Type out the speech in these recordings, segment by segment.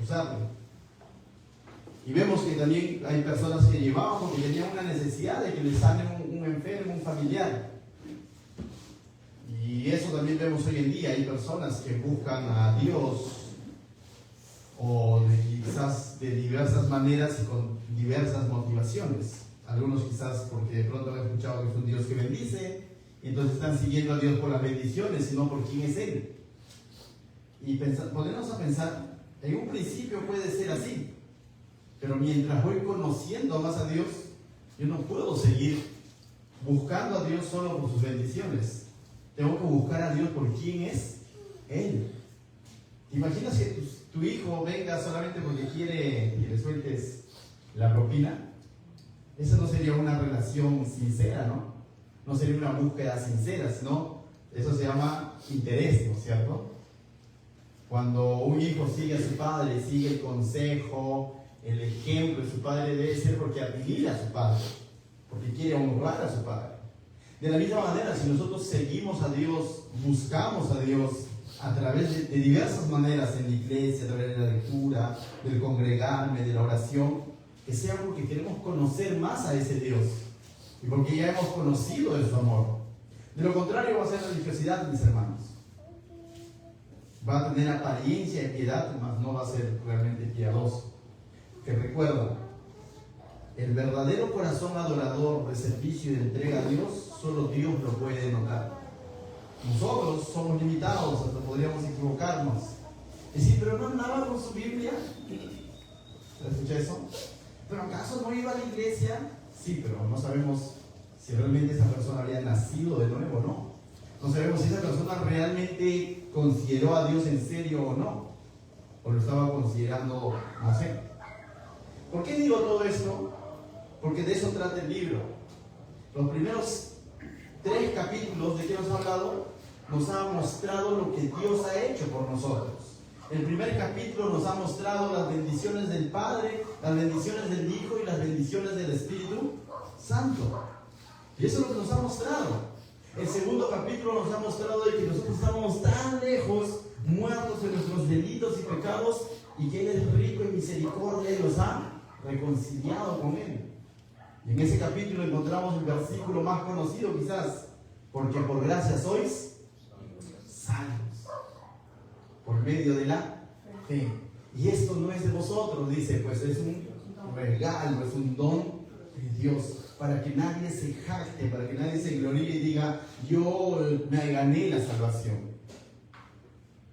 usarlo. Y vemos que también hay personas que llevaban porque tenían una necesidad de que les sane un enfermo, un familiar. Y eso también vemos hoy en día. Hay personas que buscan a Dios o quizás de diversas maneras y con diversas motivaciones. Algunos quizás porque de pronto han escuchado que es un Dios que bendice, y entonces están siguiendo a Dios por las bendiciones y no por quién es Él. Y ponernos a pensar, en un principio puede ser así, pero mientras voy conociendo más a Dios, yo no puedo seguir buscando a Dios solo por sus bendiciones. Tengo que buscar a Dios por quién es Él. ¿Te imaginas que tu hijo venga solamente porque quiere que le sueltes la propina? Esa no sería una relación sincera, ¿no? No sería una búsqueda sincera, sino eso se llama interés, ¿no es cierto? Cuando un hijo sigue a su padre, sigue el consejo, el ejemplo de su padre, debe ser porque admira a su padre, porque quiere honrar a su padre. De la misma manera, si nosotros seguimos a Dios, buscamos a Dios a través de diversas maneras en la iglesia, a través de la lectura, del congregarme, de la oración, que sea porque queremos conocer más a ese Dios y porque ya hemos conocido de su amor. De lo contrario va a ser religiosidad, mis hermanos. Va a tener apariencia de piedad, mas no va a ser realmente piadoso. Que recuerda, el verdadero corazón adorador de servicio y de entrega a Dios, solo Dios lo puede notar. Nosotros somos limitados, hasta podríamos equivocarnos. Y decir, pero no andaba con su Biblia. ¿Escucha eso? ¿Pero acaso no iba a la iglesia? Sí, pero no sabemos si realmente esa persona había nacido de nuevo o no. No sabemos si esa persona realmente consideró a Dios en serio o no. O lo estaba considerando, no sé. ¿Por qué digo todo esto? Porque de eso trata el libro. Los primeros 3 capítulos de que nos ha hablado nos ha mostrado lo que Dios ha hecho por nosotros. El primer capítulo nos ha mostrado las bendiciones del Padre, las bendiciones del Hijo y las bendiciones del Espíritu Santo. Y eso es lo que nos ha mostrado. El segundo capítulo nos ha mostrado de que nosotros estamos tan lejos, muertos en nuestros delitos y pecados, y que Él es rico en misericordia y los ha reconciliado con Él. Y en ese capítulo encontramos el versículo más conocido quizás, porque por gracia sois salvos por medio de la fe. Y esto no es de vosotros, dice, pues es un regalo, es un don de Dios, para que nadie se jacte, para que nadie se gloríe y diga, yo me gané la salvación.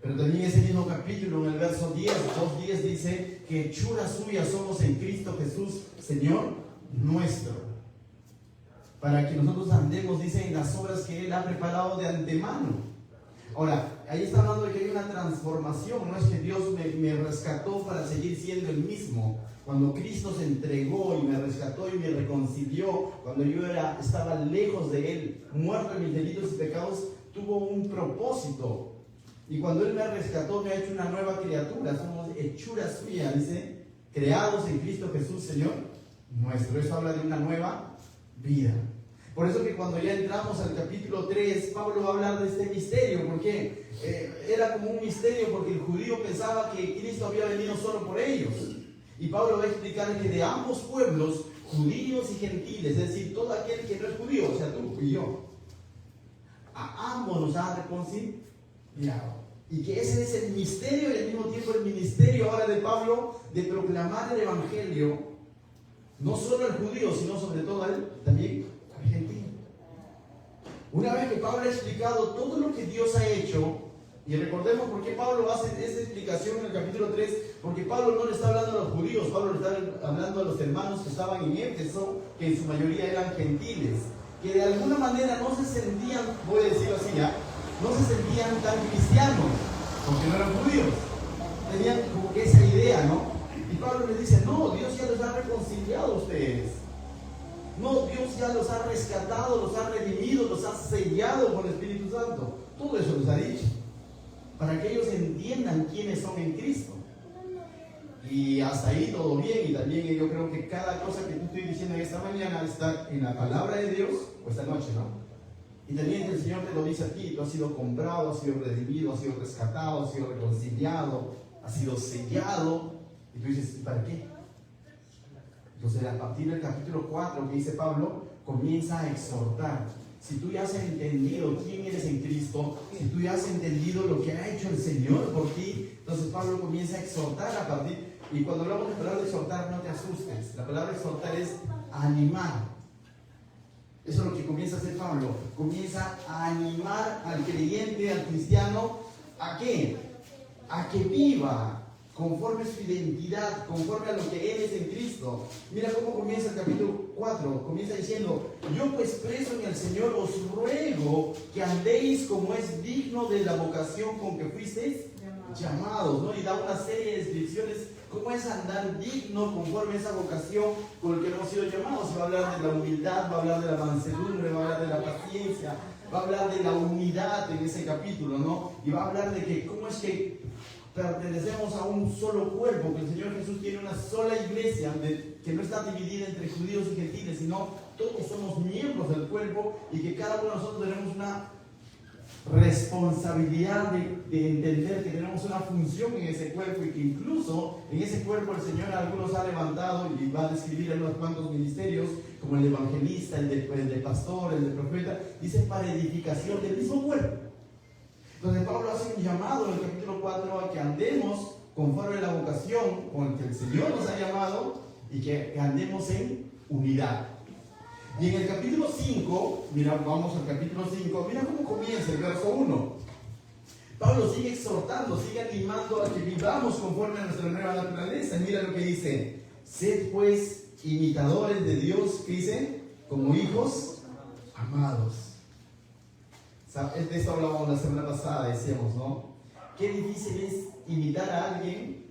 Pero también ese mismo capítulo, en el verso 10, 2:10, dice que hechura suya somos en Cristo Jesús, Señor nuestro, para que nosotros andemos, dice, en las obras que Él ha preparado de antemano. Ahora, ahí está hablando de que hay una transformación, no es que Dios me rescató para seguir siendo el mismo. Cuando Cristo se entregó y me rescató y me reconcilió, cuando yo estaba lejos de Él, muerto en mis delitos y pecados, tuvo un propósito. Y cuando Él me rescató, me ha hecho una nueva criatura, somos hechura suya, dice, creados en Cristo Jesús, Señor nuestro. Eso habla de una nueva vida. Por eso que cuando ya entramos al capítulo 3, Pablo va a hablar de este misterio, porque era como un misterio, porque el judío pensaba que Cristo había venido solo por ellos. Y Pablo va a explicar que de ambos pueblos, judíos y gentiles, es decir, todo aquel que no es judío, o sea, tú y yo, a ambos nos ha reconciliado. Y que ese es el misterio y al mismo tiempo el ministerio ahora de Pablo de proclamar el evangelio, no solo al judío, sino sobre todo también al gentil. Una vez que Pablo ha explicado todo lo que Dios ha hecho, y recordemos por qué Pablo hace esa explicación en el capítulo 3, porque Pablo no le está hablando a los judíos, Pablo le está hablando a los hermanos que estaban en Éfeso, que en su mayoría eran gentiles, que de alguna manera no se sentían, voy a decirlo así ya, no se sentían tan cristianos, porque no eran judíos, tenían como que esa idea, ¿no? Y Pablo les dice, no, Dios ya los ha reconciliado a ustedes. No, Dios ya los ha rescatado, los ha redimido, los ha sellado con el Espíritu Santo. Todo eso les ha dicho, para que ellos entiendan quiénes son en Cristo. Y hasta ahí todo bien, y también yo creo que cada cosa que te estoy diciendo esta mañana está en la palabra de Dios, o esta noche, ¿no? Y también el Señor te lo dice a ti, tú has sido comprado, has sido redimido, has sido rescatado, has sido reconciliado, has sido sellado Y tú dices, ¿para qué? Entonces, a partir del capítulo 4 que dice Pablo, comienza a exhortar. Si tú ya has entendido quién eres en Cristo, si tú ya has entendido lo que ha hecho el Señor por ti, entonces Pablo comienza a exhortar a partir. Y cuando hablamos de la palabra exhortar, no te asustes. La palabra exhortar es animar. Eso es lo que comienza a hacer Pablo. Comienza a animar al creyente, al cristiano, ¿a qué? A que viva conforme a su identidad, conforme a lo que Él es en Cristo. Mira cómo comienza el capítulo 4. Comienza diciendo: yo pues preso en el Señor os ruego que andéis como es digno de la vocación con que fuisteis llamados, ¿no? Y da una serie de descripciones. ¿Cómo es andar digno conforme a esa vocación con la que hemos sido llamados? Va a hablar de la humildad, va a hablar de la mansedumbre, va a hablar de la paciencia, va a hablar de la unidad en ese capítulo, ¿no? Y va a hablar de que cómo es que pertenecemos a un solo cuerpo, que el Señor Jesús tiene una sola iglesia que no está dividida entre judíos y gentiles, sino todos somos miembros del cuerpo y que cada uno de nosotros tenemos una responsabilidad de entender que tenemos una función en ese cuerpo y que incluso en ese cuerpo el Señor a algunos ha levantado y va a describir en unos cuantos ministerios como el de evangelista, el de pastor, el de profeta, dice para edificación del mismo cuerpo. Entonces Pablo hace un llamado en el capítulo 4 a que andemos conforme a la vocación con la que el Señor nos ha llamado y que andemos en unidad. Y en el capítulo 5, mira, vamos al capítulo 5, mira cómo comienza el verso 1. Pablo sigue exhortando, sigue animando a que vivamos conforme a nuestra nueva naturaleza. Mira lo que dice: sed pues imitadores de Dios, que dice, como hijos amados. De esto hablábamos la semana pasada, decíamos, ¿no? Qué difícil es imitar a alguien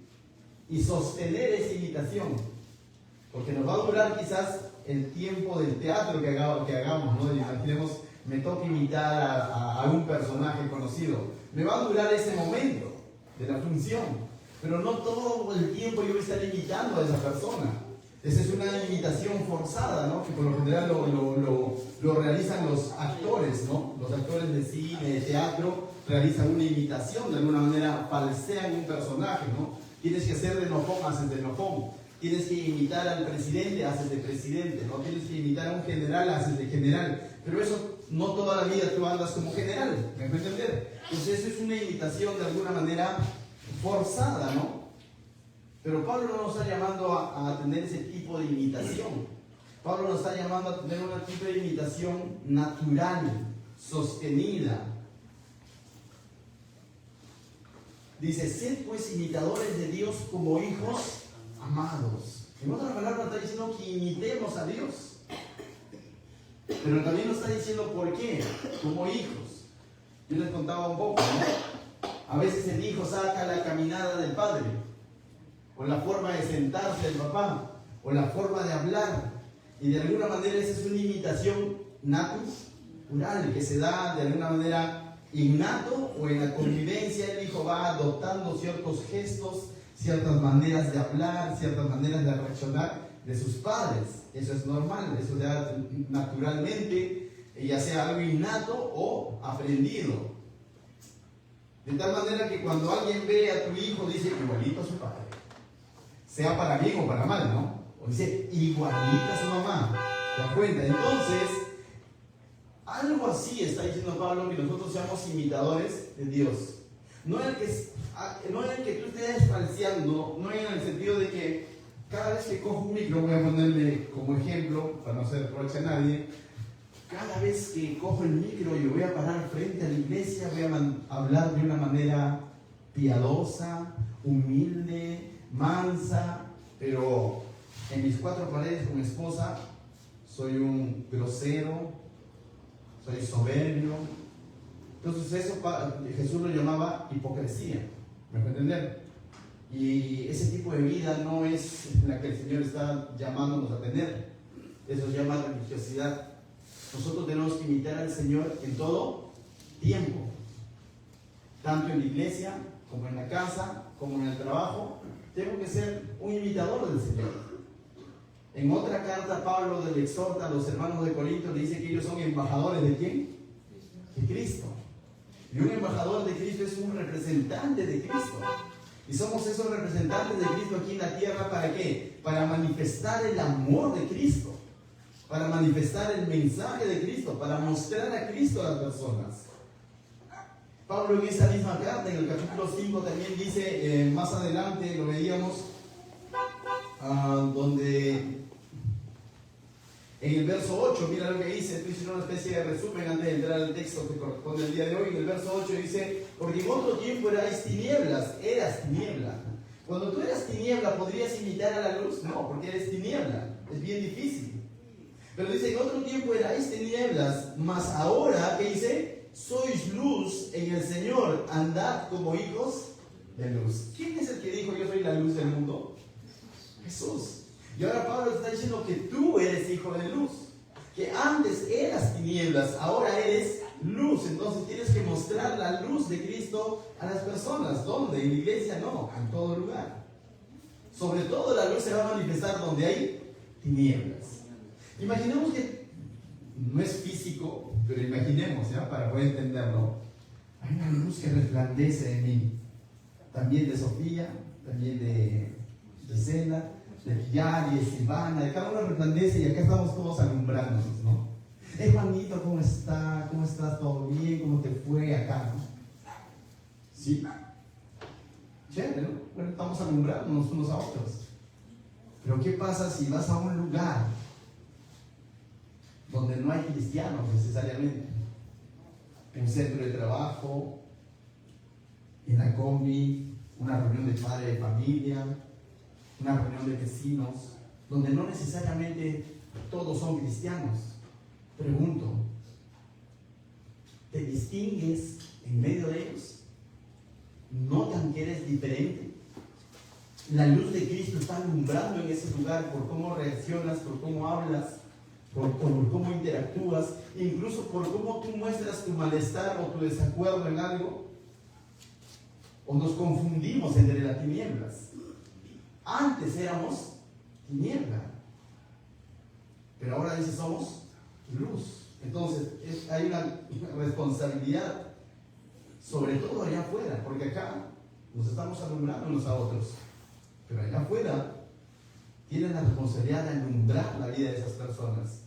y sostener esa imitación, porque nos va a durar quizás el tiempo del teatro que hagamos, ¿no? Imaginemos, me toca imitar a un personaje conocido, me va a durar ese momento de la función, pero no todo el tiempo yo voy a estar imitando a esa persona. Esa es una imitación forzada, ¿no? Que por lo general lo realizan los actores, ¿no? Los actores de cine, de teatro, realizan una imitación, de alguna manera falsean un personaje, ¿no? Tienes que hacer de enojón, haces de enojón. Tienes que imitar al presidente, haces de presidente, ¿no? Tienes que imitar a un general, haces de general. Pero eso no toda la vida tú andas como general, ¿me puedes entender? Entonces eso es una imitación de alguna manera forzada, ¿no? Pero Pablo no nos está llamando a tener ese tipo de imitación. Pablo nos está llamando a tener un tipo de imitación natural, sostenida. Dice: sed pues imitadores de Dios como hijos amados. En otras palabras está diciendo que imitemos a Dios. Pero también nos está diciendo por qué, como hijos. Yo les contaba un poco, ¿no? A veces el hijo saca la caminada del padre, o la forma de sentarse del papá, o la forma de hablar, y de alguna manera esa es una imitación natural, que se da de alguna manera innato, o en la convivencia el hijo va adoptando ciertos gestos, ciertas maneras de hablar, ciertas maneras de reaccionar de sus padres. Eso es normal, eso se da naturalmente, ya sea algo innato o aprendido. De tal manera que cuando alguien ve a tu hijo, dice igualito a su padre, sea para bien o para mal, ¿no? O dice igualita a su mamá. ¿Te das cuenta? Entonces, algo así está diciendo Pablo, que nosotros seamos imitadores de Dios. No en el que tú estés falseando, no en el sentido de que cada vez que cojo un micro, voy a ponerle como ejemplo, para no hacer reproche a nadie, cada vez que cojo el micro y voy a parar frente a la iglesia, voy a hablar de una manera piadosa, humilde, mansa, pero en mis cuatro paredes con mi esposa soy un grosero, soy soberbio. Entonces eso Jesús lo llamaba hipocresía, ¿me puede entender? Y ese tipo de vida no es la que el Señor está llamándonos a tener. Eso se llama religiosidad. Nosotros tenemos que imitar al Señor en todo tiempo, tanto en la iglesia, como en la casa, como en el trabajo. Tengo que ser un imitador del Señor. En otra carta, Pablo le exhorta a los hermanos de Corinto, le dice que ellos son embajadores ¿de quién? De Cristo. Y un embajador de Cristo es un representante de Cristo. Y somos esos representantes de Cristo aquí en la tierra, ¿para qué? Para manifestar el amor de Cristo, para manifestar el mensaje de Cristo, para mostrar a Cristo a las personas. Pablo en esa misma carta, en el capítulo 5, también dice, más adelante lo veíamos, donde en el verso 8, mira lo que dice, estoy haciendo una especie de resumen antes de entrar al texto que corresponde al día de hoy. En el verso 8 dice, porque en otro tiempo eras tiniebla. Cuando tú eras tiniebla, ¿podrías imitar a la luz? No, porque eres tiniebla, es bien difícil. Pero dice, en otro tiempo erais tinieblas, mas ahora, ¿qué dice? Sois luz en el Señor, andad como hijos de luz. ¿Quién es el que dijo, yo soy la luz del mundo? Jesús. Y ahora Pablo está diciendo que tú eres hijo de luz, que antes eras tinieblas, ahora eres luz. Entonces tienes que mostrar la luz de Cristo a las personas. ¿Dónde? En la iglesia no, en todo lugar. Sobre todo la luz se va a manifestar donde hay tinieblas. Imaginemos que no es físico, pero imaginemos, ¿ya? Para poder entenderlo. Hay una luz que resplandece en mí. También de Sofía, también de Gisela, de Yari, de Silvana, de cada uno resplandece y acá estamos todos alumbrándonos, ¿no? Juanito, ¿cómo está? ¿Cómo estás? ¿Todo bien? ¿Cómo te fue acá? ¿No? Sí. Chévere, ¿no? Bueno, estamos alumbrándonos unos a otros. Pero ¿qué pasa si vas a un lugar donde no hay cristianos necesariamente? Un centro de trabajo, en la combi, una reunión de padre de familia, una reunión de vecinos, donde no necesariamente todos son cristianos. Pregunto, ¿te distingues en medio de ellos? ¿Notan que eres diferente? La luz de Cristo está alumbrando en ese lugar por cómo reaccionas, por cómo hablas, por cómo interactúas, incluso por cómo tú muestras tu malestar o tu desacuerdo en algo. O nos confundimos entre las tinieblas. Antes éramos tiniebla, pero ahora dice somos luz. Entonces hay una responsabilidad, sobre todo allá afuera, porque acá nos estamos alumbrando unos a otros, pero allá afuera tienen la responsabilidad de alumbrar la vida de esas personas,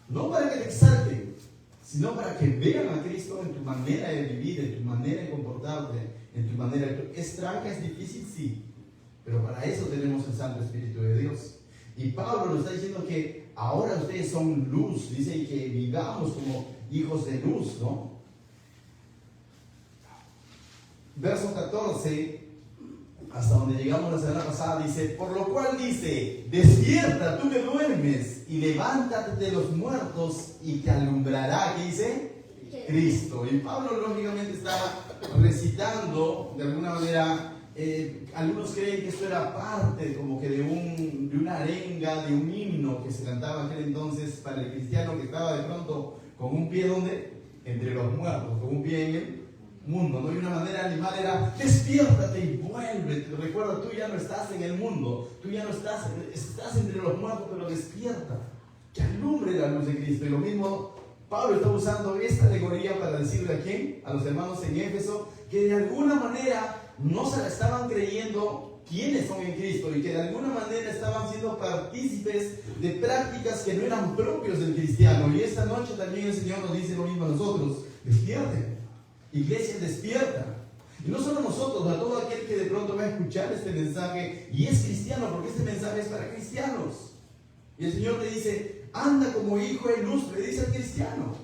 no para que te exalten, sino para que vean a Cristo en tu manera de vivir, en tu manera de comportarte, en tu manera de... ¿Es tranca, es difícil? Sí. Pero para eso tenemos el Santo Espíritu de Dios. Y Pablo nos está diciendo que ahora ustedes son luz. Dice que vivamos como hijos de luz, ¿no? Verso 14, hasta donde llegamos la semana pasada, dice, por lo cual dice, despierta tú que duermes y levántate de los muertos y te alumbrará, ¿qué dice? Cristo. Y Pablo lógicamente está recitando de alguna manera. Algunos creen que esto era parte como que de una arenga, de un himno que se cantaba aquel entonces para el cristiano que estaba de pronto con un pie donde entre los muertos, con un pie en el mundo, ¿no? Y una manera animal era despiértate y vuélvete. Recuerda, tú ya no estás en el mundo, tú ya no estás entre los muertos, pero despierta, que alumbre la luz de Cristo. Y lo mismo Pablo está usando esta alegoría para decirle a quién, a los hermanos en Éfeso, que de alguna manera no se la estaban creyendo quiénes son en Cristo y que de alguna manera estaban siendo partícipes de prácticas que no eran propios del cristiano. Y esta noche también el Señor nos dice lo mismo a nosotros: despierten, iglesia, despierta. Y no solo nosotros, a todo aquel que de pronto va a escuchar este mensaje y es cristiano, porque este mensaje es para cristianos. Y el Señor le dice: anda como hijo de luz, le dice al cristiano.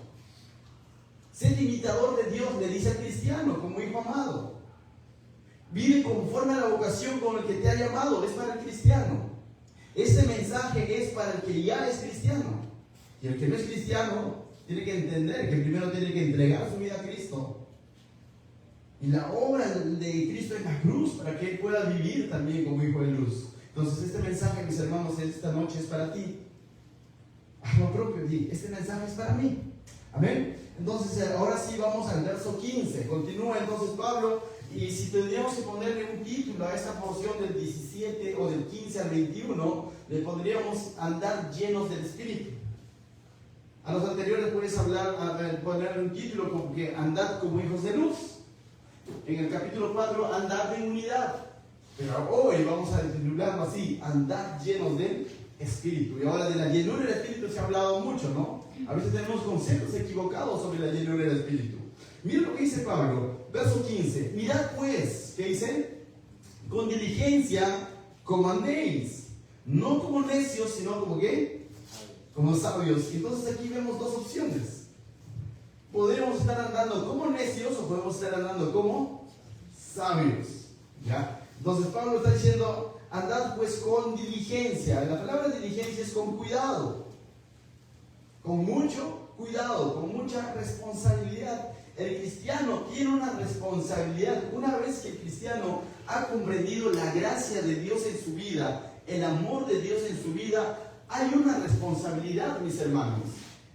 Sé imitador de Dios, le dice al cristiano, como hijo amado. Vive conforme a la vocación con la que te ha llamado, es para el cristiano. Este mensaje es para el que ya es cristiano. Y el que no es cristiano tiene que entender que primero tiene que entregar su vida a Cristo. Y la obra de Cristo en la cruz para que él pueda vivir también como hijo de luz. Entonces este mensaje, mis hermanos, esta noche es para ti. Haz lo propio, di, este mensaje es para mí. Amén. Entonces ahora sí vamos al verso 15. Continúa entonces Pablo. Y si tendríamos que ponerle un título a esta porción del 17 o del 15 al 21, le pondríamos andar llenos del Espíritu. A los anteriores puedes ponerle un título como que andad como hijos de luz. En el capítulo 4, andad en unidad. Pero hoy vamos a titularlo así, andad llenos del Espíritu. Y ahora de la llenura del Espíritu se ha hablado mucho, ¿no? A veces tenemos conceptos equivocados sobre la llenura del Espíritu. Miren lo que dice Pablo, verso 15. Mirad pues, ¿qué dice? Con diligencia como andéis, no como necios, sino como ¿qué? Como sabios. Entonces aquí vemos dos opciones. Podemos estar andando como necios o podemos estar andando como sabios. ¿Ya? Entonces Pablo está diciendo, andad pues con diligencia. La palabra diligencia es con cuidado. Con mucho cuidado, con mucha responsabilidad. El cristiano tiene una responsabilidad. Una vez que el cristiano ha comprendido la gracia de Dios en su vida, el amor de Dios en su vida, hay una responsabilidad, mis hermanos.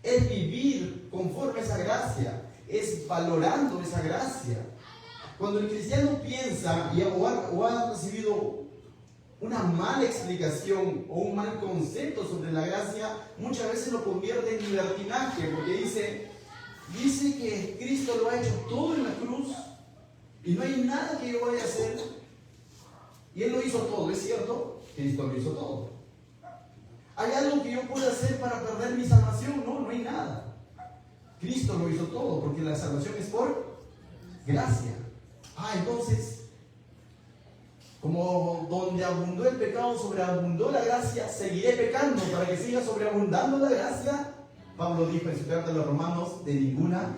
Es vivir conforme a esa gracia, es valorando esa gracia. Cuando el cristiano piensa o ha recibido una mala explicación o un mal concepto sobre la gracia, muchas veces lo convierte en libertinaje, porque dice que Cristo lo ha hecho todo en la cruz y no hay nada que yo vaya a hacer. Y Él lo hizo todo, ¿es cierto? Cristo lo hizo todo. ¿Hay algo que yo pueda hacer para perder mi salvación? No, no hay nada. Cristo lo hizo todo, porque la salvación es por gracia. Entonces, como donde abundó el pecado, sobreabundó la gracia, seguiré pecando para que siga sobreabundando la gracia. Pablo dijo en su carta a los Romanos, de ninguna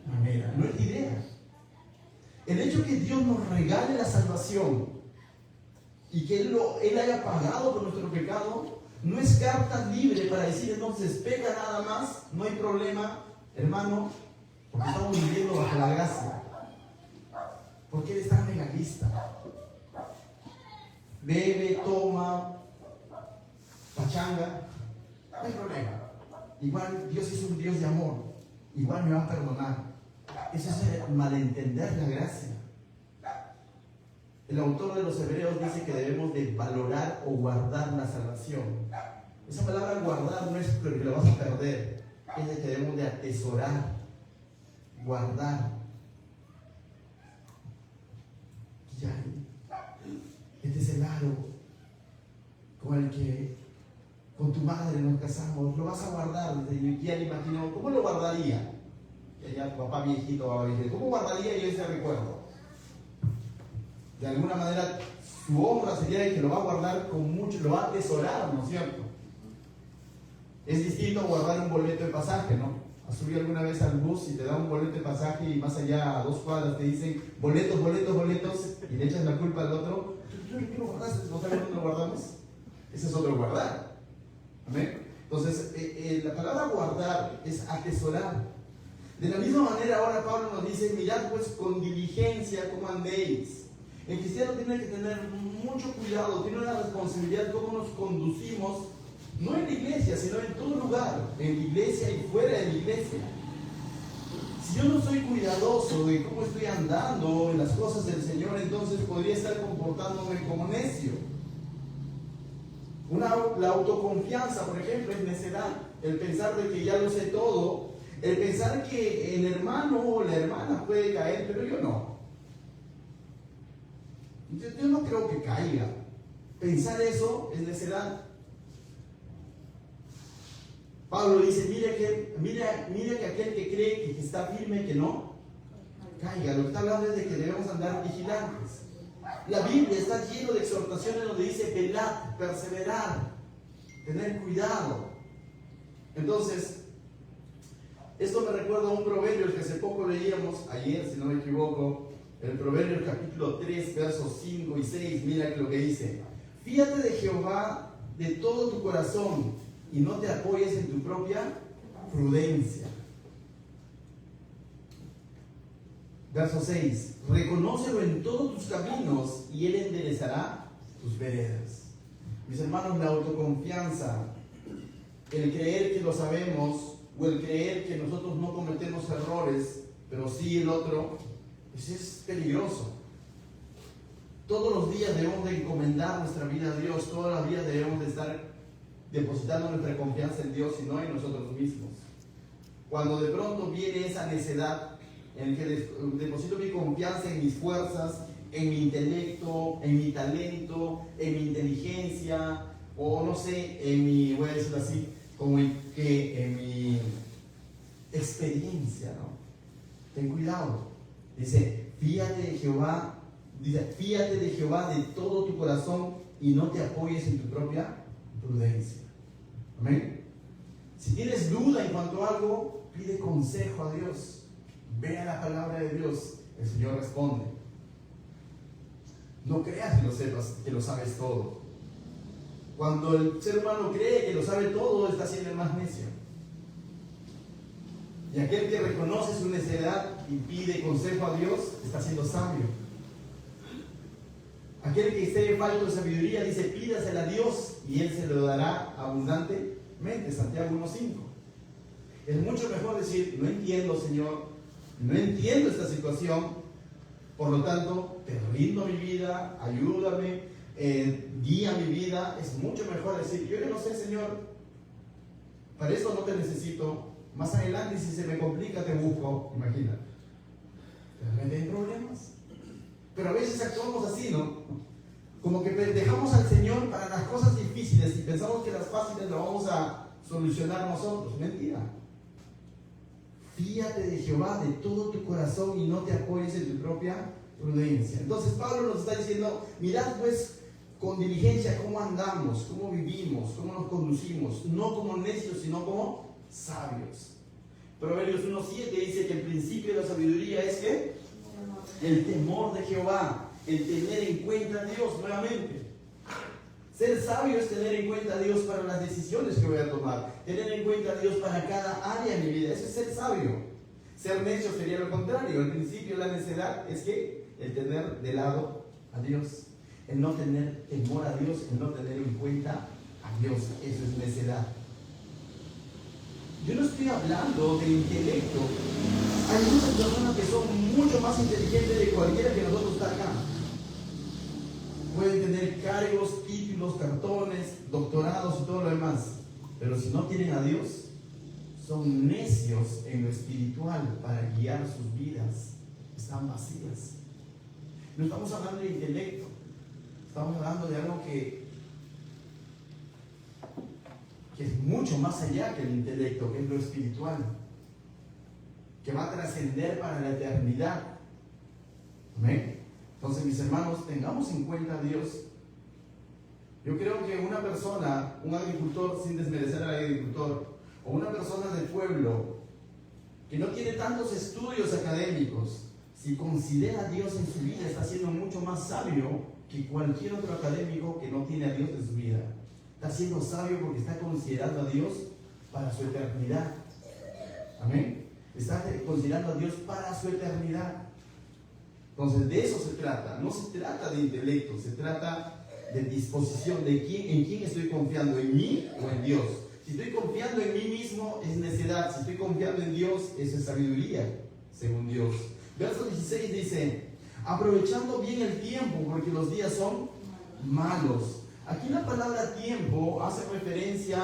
manera. No es la idea. El hecho que Dios nos regale la salvación y que Él haya pagado por nuestro pecado, no es carta libre para decir entonces peca nada más, no hay problema, hermano, porque estamos viviendo bajo la gracia. Porque Él es tan legalista. Bebe, toma, pachanga, no hay problema. Igual Dios es un Dios de amor, igual me va a perdonar. Eso es malentender la gracia. El autor de los Hebreos dice que debemos de valorar o guardar la salvación. Esa palabra guardar no es porque lo vas a perder, es de que debemos de atesorar, guardar. Ya, este es el aro con el que con tu madre nos casamos, lo vas a guardar. Y ya le imagino, ¿cómo lo guardaría? Ya tu papá viejito va a decir, ¿cómo guardaría yo ese recuerdo? De alguna manera, su obra sería de que lo va a guardar con mucho, lo va a atesorar, ¿no es cierto? Es distinto a guardar un boleto de pasaje, ¿no? ¿Has subido alguna vez al bus y te da un boleto de pasaje y más allá a 2 cuadras te dicen boletos, boletos, boletos y le echas la culpa al otro? ¿Por qué lo guardaste? ¿No sabes dónde lo guardamos? Ese es otro guardar. ¿Amén? Entonces, la palabra guardar es atesorar. De la misma manera, ahora Pablo nos dice, mirad pues con diligencia cómo andéis. El cristiano tiene que tener mucho cuidado, tiene una responsabilidad cómo nos conducimos, no en la iglesia, sino en todo lugar, en la iglesia y fuera de la iglesia. Si yo no soy cuidadoso de cómo estoy andando en las cosas del Señor, entonces podría estar comportándome como necio. La autoconfianza, por ejemplo, es necedad. El pensar de que ya lo sé todo, el pensar que el hermano o la hermana puede caer, pero yo no. Yo no creo que caiga. Pensar eso es necedad. Pablo dice, mira que aquel que cree que está firme, que no caiga. Lo que está hablando es de que debemos andar vigilantes. La Biblia está llena de exhortaciones donde dice velad, perseverar, tener cuidado. Entonces, esto me recuerda a un proverbio que hace poco leíamos, ayer si no me equivoco, el Proverbio capítulo 3, versos 5 y 6, mira lo que dice. Fíate de Jehová de todo tu corazón y no te apoyes en tu propia prudencia. Verso 6. Reconócelo en todos tus caminos y Él enderezará tus veredas. Mis hermanos, la autoconfianza, el creer que lo sabemos o el creer que nosotros no cometemos errores, pero sí el otro, pues es peligroso. Todos los días debemos de encomendar nuestra vida a Dios, todos los días debemos de estar depositando nuestra confianza en Dios y no en nosotros mismos. Cuando de pronto viene esa necedad, en el que deposito mi confianza en mis fuerzas, en mi intelecto, en mi talento, en mi inteligencia, o no sé, en mi, voy a decirlo así, como en mi experiencia, ¿no? Ten cuidado. Dice, fíate de Jehová de todo tu corazón y no te apoyes en tu propia prudencia. Amén. Si tienes duda en cuanto a algo, pide consejo a Dios. Ve a la palabra de Dios. El Señor responde. No creas que lo sabes todo. Cuando el ser humano cree que lo sabe todo, está siendo el más necio. Y aquel que reconoce su necedad y pide consejo a Dios, está siendo sabio. Aquel que esté falto de sabiduría dice, pídasela a Dios y Él se lo dará abundantemente. Santiago 1:5. Es mucho mejor decir, no entiendo, Señor, no entiendo esta situación, por lo tanto, te rindo mi vida, ayúdame, guía mi vida. Es mucho mejor decir, yo ya no sé, Señor, para esto no te necesito. Más adelante, si se me complica, te busco. Imagina. Realmente hay problemas. Pero a veces actuamos así, ¿no? Como que dejamos al Señor para las cosas difíciles y pensamos que las fáciles las vamos a solucionar nosotros. Mentira. Fíate de Jehová de todo tu corazón y no te apoyes en tu propia prudencia. Entonces Pablo nos está diciendo, mirad pues con diligencia cómo andamos, cómo vivimos, cómo nos conducimos, no como necios, sino como sabios. Proverbios 1:7 dice que el principio de la sabiduría es que el temor de Jehová, el tener en cuenta a Dios nuevamente. Ser sabio es tener en cuenta a Dios para las decisiones que voy a tomar, tener en cuenta a Dios para cada área de mi vida. Eso es ser sabio. Ser necio sería lo contrario. El principio de la necedad es que el tener de lado a Dios, el no tener temor a Dios, el no tener en cuenta a Dios. Eso es necedad. Yo no estoy hablando de intelecto. Hay muchas personas que son mucho más inteligentes de cualquiera que nosotros está acá. Pueden tener cargos, títulos, cartones, doctorados y todo lo demás. Pero si no tienen a Dios, son necios en lo espiritual para guiar sus vidas. Están vacías. No estamos hablando de intelecto. Estamos hablando de algo que es mucho más allá que el intelecto, que es lo espiritual, que va a trascender para la eternidad. ¿Amén? Entonces, mis hermanos, tengamos en cuenta a Dios. Yo creo que una persona, un agricultor, sin desmerecer al agricultor, o una persona del pueblo que no tiene tantos estudios académicos, si considera a Dios en su vida, está siendo mucho más sabio que cualquier otro académico que no tiene a Dios en su vida. Está siendo sabio porque está considerando a Dios para su eternidad. Amén. Está considerando a Dios para su eternidad. Entonces, de eso se trata. No se trata de intelecto, se trata de disposición, de en quién estoy confiando, en mí o en Dios. Si estoy confiando en mí mismo, es necedad. Si estoy confiando en Dios, eso es sabiduría, según Dios. Verso 16 dice, aprovechando bien el tiempo, porque los días son malos. Aquí la palabra tiempo hace referencia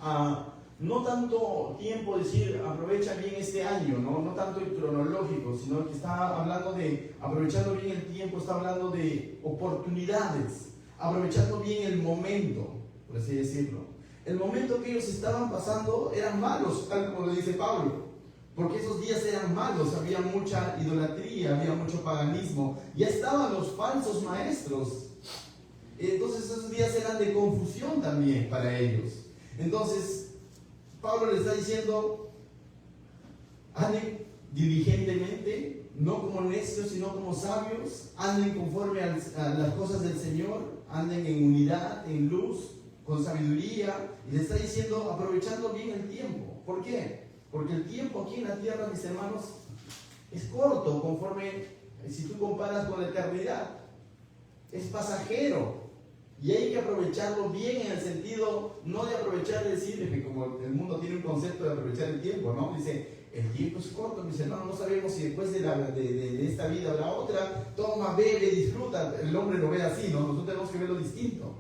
a no tanto tiempo, decir aprovecha bien este año, no tanto el cronológico, sino que está hablando de aprovechando bien el tiempo, está hablando de oportunidades, aprovechando bien el momento, por así decirlo. El momento que ellos estaban pasando eran malos, tal como lo dice Pablo, porque esos días eran malos, había mucha idolatría, había mucho paganismo, ya estaban los falsos maestros. Entonces esos días eran de confusión también para ellos. Entonces Pablo le está diciendo, anden diligentemente, no como necios, sino como sabios, anden conforme a las cosas del Señor, anden en unidad, en luz, con sabiduría. Y le está diciendo, aprovechando bien el tiempo. ¿Por qué? Porque el tiempo aquí en la tierra, mis hermanos, es corto, conforme, si tú comparas con la eternidad, es pasajero. Y hay que aprovecharlo bien en el sentido, no de aprovechar, decir, que como el mundo tiene un concepto de aprovechar el tiempo, ¿no? Dice, el tiempo es corto, mis hermanos, no sabemos si después de esta vida o la otra, toma, bebe, disfruta. El hombre lo ve así, ¿no? Nosotros tenemos que verlo distinto.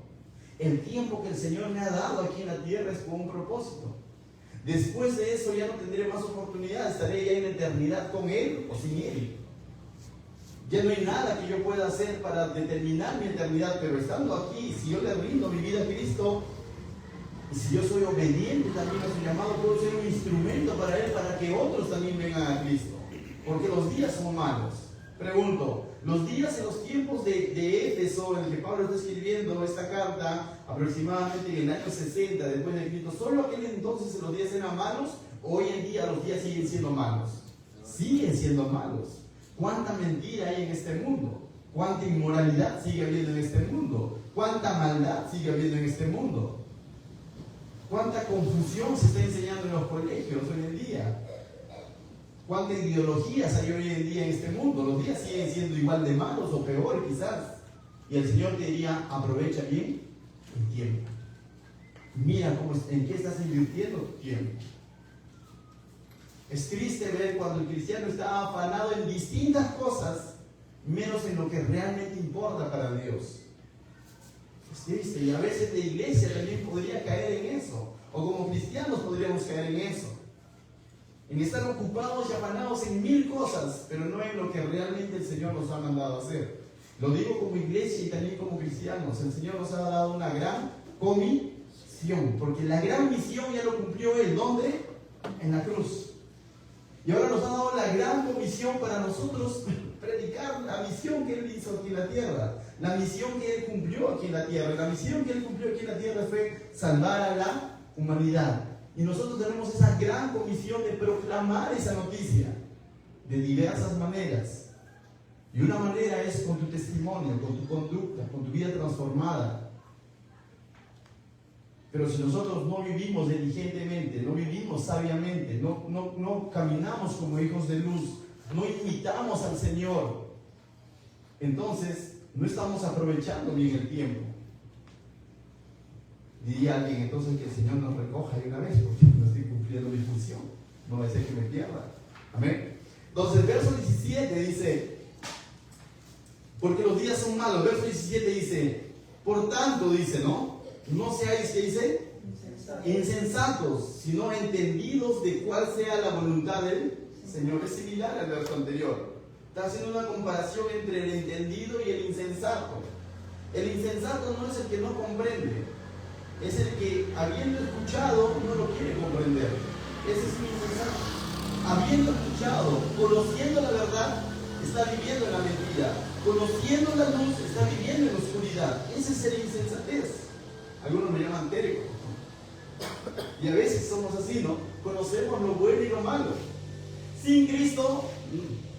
El tiempo que el Señor me ha dado aquí en la tierra es con un propósito. Después de eso ya no tendré más oportunidad, estaré ya en la eternidad con Él o sin Él. Ya no hay nada que yo pueda hacer para determinar mi eternidad, pero estando aquí, si yo le rindo mi vida a Cristo, y si yo soy obediente también a su llamado, puedo ser un instrumento para Él, para que otros también vengan a Cristo. Porque los días son malos. Pregunto, los días en los tiempos de Éfeso, en el que Pablo está escribiendo esta carta, aproximadamente en el año 60 después de Cristo, ¿solo aquel entonces los días eran malos? ¿Hoy en día los días siguen siendo malos? Siguen siendo malos. ¿Cuánta mentira hay en este mundo? ¿Cuánta inmoralidad sigue habiendo en este mundo? ¿Cuánta maldad sigue habiendo en este mundo? ¿Cuánta confusión se está enseñando en los colegios hoy en día? ¿Cuántas ideologías hay hoy en día en este mundo? Los días siguen siendo igual de malos o peor quizás. Y el Señor te diría, aprovecha bien el tiempo. Mira en qué estás invirtiendo tu tiempo. Es triste ver cuando el cristiano está afanado en distintas cosas, menos en lo que realmente importa para Dios. Es triste, y a veces la iglesia también podría caer en eso, o como cristianos podríamos caer en eso, en estar ocupados y afanados en mil cosas, pero no en lo que realmente el Señor nos ha mandado a hacer. Lo digo como iglesia y también como cristianos. El Señor nos ha dado una gran comisión, porque la gran misión ya lo cumplió Él. ¿Dónde? En la cruz. Y ahora nos ha dado la gran comisión para nosotros predicar la misión que Él hizo aquí en la tierra, la misión que Él cumplió aquí en la tierra. La misión que Él cumplió aquí en la tierra fue salvar a la humanidad. Y nosotros tenemos esa gran comisión de proclamar esa noticia de diversas maneras. Y una manera es con tu testimonio, con tu conducta, con tu vida transformada. Pero si nosotros no vivimos diligentemente, no vivimos sabiamente, no caminamos como hijos de luz, no imitamos al Señor, entonces no estamos aprovechando bien el tiempo. Diría alguien entonces que el Señor nos recoja de una vez, porque no estoy cumpliendo mi función, no va a ser que me pierda. Amén. Entonces el verso 17 dice, porque los días son malos. El verso 17 dice, por tanto, dice, ¿no? No seáis, ¿qué dice? Insensatos, sino entendidos de cuál sea la voluntad del Señor. Es similar al verso anterior. Está haciendo una comparación entre el entendido y el insensato. El insensato no es el que no comprende, es el que, habiendo escuchado, no lo quiere comprender. Ese es un insensato. Habiendo escuchado, conociendo la verdad, está viviendo en la mentira. Conociendo la luz, está viviendo en la oscuridad. Ese es el insensatez. Algunos me llaman terco. Y a veces somos así, ¿no? Conocemos lo bueno y lo malo. Sin Cristo,